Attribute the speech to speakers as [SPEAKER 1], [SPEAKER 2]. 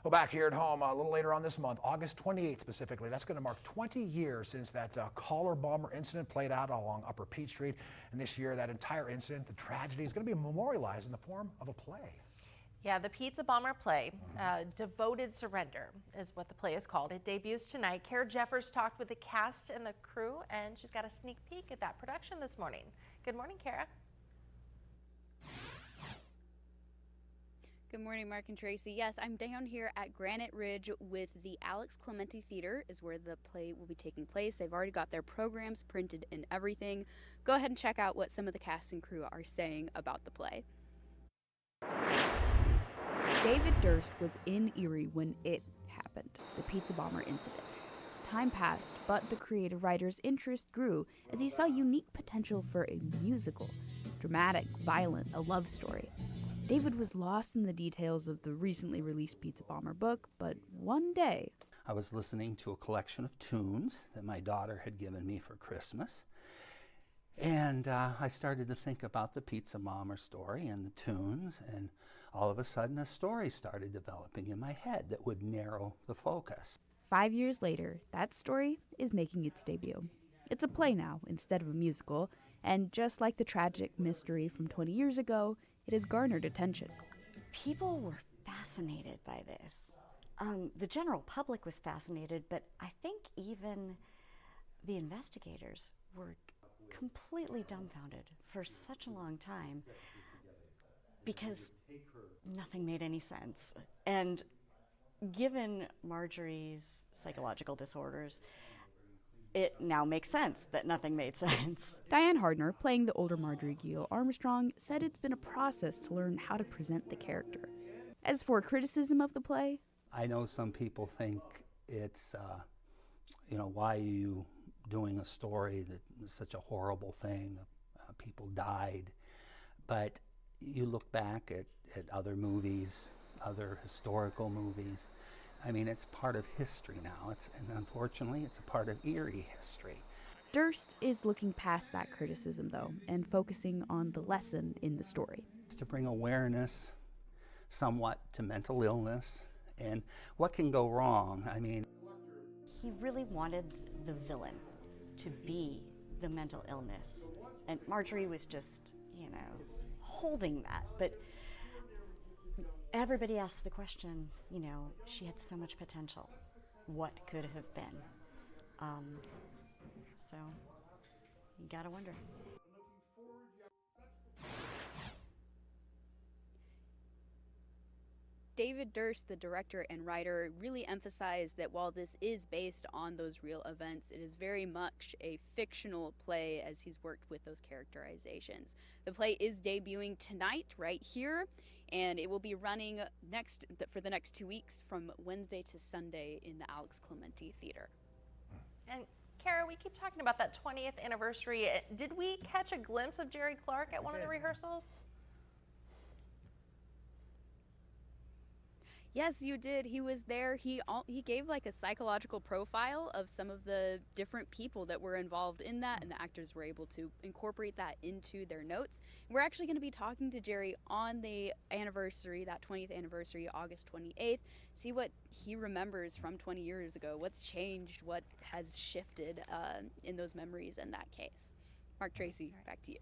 [SPEAKER 1] Well, back here at home a little later on this month, August 28th specifically, that's going to mark 20 years since that collar bomber incident played out along Upper Peachtree. And this year, that entire incident, the tragedy, is going to be memorialized in the form of a play.
[SPEAKER 2] Yeah, the Pizza Bomber play, Devoted Surrender is what the play is called. It debuts tonight. Kara Jeffers talked with the cast and the crew, and she's got a sneak peek at that production this morning. Good morning, Kara.
[SPEAKER 3] Good morning, Mark and Tracy. Yes, I'm down here at Granite Ridge with the Alex Clementi Theater is where the play will be taking place. They've already got their programs printed and everything. Go ahead and check out what some of the cast and crew are saying about the play. David Durst was in Erie when it happened, the Pizza Bomber incident. Time passed, but the creative writer's interest grew as he saw unique potential for a musical, dramatic, violent, a love story. David was lost in the details of the recently released Pizza Bomber book, but one day...
[SPEAKER 4] I was listening to a collection of tunes that my daughter had given me for Christmas, and I started to think about the Pizza Bomber story and the tunes, and all of a sudden a story started developing in my head that would narrow the focus.
[SPEAKER 3] 5 years later, that story is making its debut. It's a play now instead of a musical, and just like the tragic mystery from 20 years ago, it has garnered attention.
[SPEAKER 5] People were fascinated by this. The general public was fascinated, but I think even the investigators were completely dumbfounded for such a long time because nothing made any sense. And given Marjorie's psychological disorders, it now makes sense that nothing made sense.
[SPEAKER 3] Diane Hardner, playing the older Marjorie Giel Armstrong, said it's been a process to learn how to present the character. As for criticism of the play,
[SPEAKER 4] I know some people think it's, why are you doing a story that is such a horrible thing? People died. But you look back at other movies, other historical movies. I mean, it's part of history now, and unfortunately, it's a part of Erie history.
[SPEAKER 3] Durst is looking past that criticism, though, and focusing on the lesson in the story.
[SPEAKER 4] It's to bring awareness somewhat to mental illness and what can go wrong. I mean,
[SPEAKER 5] he really wanted the villain to be the mental illness, and Marjorie was just, holding that, but everybody asked the question, she had so much potential. What could have been? So you gotta wonder.
[SPEAKER 3] David Durst, the director and writer, really emphasized that while this is based on those real events, it is very much a fictional play as he's worked with those characterizations. The play is debuting tonight right here, and it will be running for the next 2 weeks from Wednesday to Sunday in the Alex Clementi Theater.
[SPEAKER 2] And Kara, we keep talking about that 20th anniversary. Did we catch a glimpse of Jerry Clark at one of the rehearsals?
[SPEAKER 3] Yes, you did. He was there. He gave like a psychological profile of some of the different people that were involved in that, and the actors were able to incorporate that into their notes. We're actually going to be talking to Jerry on the anniversary, that 20th anniversary, August 28th, see what he remembers from 20 years ago, what's changed, what has shifted in those memories in that case. Mark, Tracy, back to you.